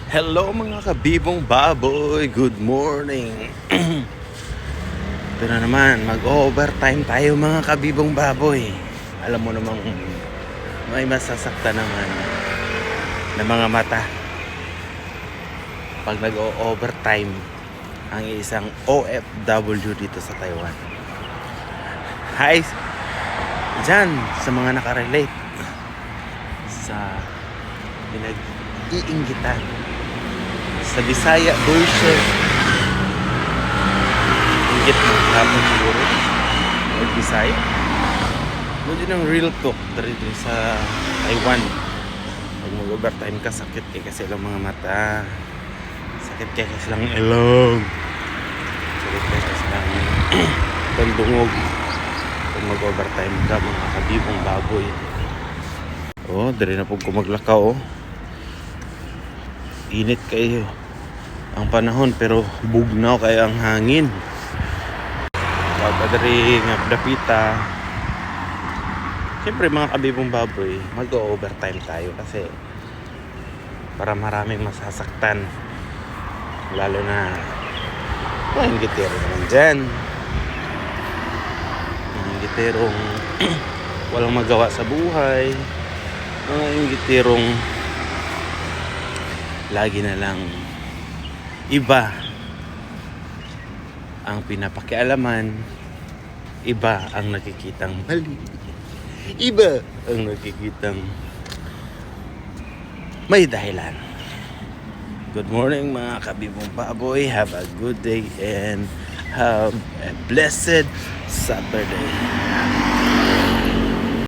Hello mga kabibong baboy, good morning. Ito na naman, mag-overtime tayo mga kabibong baboy. Alam mo namang may masasakta naman na mga mata pag nag-overtime ang isang OFW dito sa Taiwan. Hi dyan sa mga nakarelate sa pinag-iinggitan sa Bisaya bullshit. Inggit ng hapon siguro or Bisaya. Hindi ng real talk dari sa Taiwan. Pag mag-overtime ka, sakit kay kasi lang mga mata. Sakit kay kasi lang ilong. Sakit kay kasi lang pandungog. Pag mag-overtime ka, mga kabibong baboy. Oh, dari na po kumaglakaw oh. Init kayo ang panahon pero bugnaw kayo ang hangin. Pagkadari nga dapita. Siyempre mga kabibong baboy, mag-overtime tayo kasi para maraming masasaktan. Lalo na mga inggitero naman dyan. Mga inggiterong walang magawa sa buhay. Mga inggiterong lagi na lang iba ang pinapakialaman, iba ang nakikitang mali, iba ang nakikitang may dahilan. Good morning mga kabibong baboy, have a good day and have a blessed Saturday.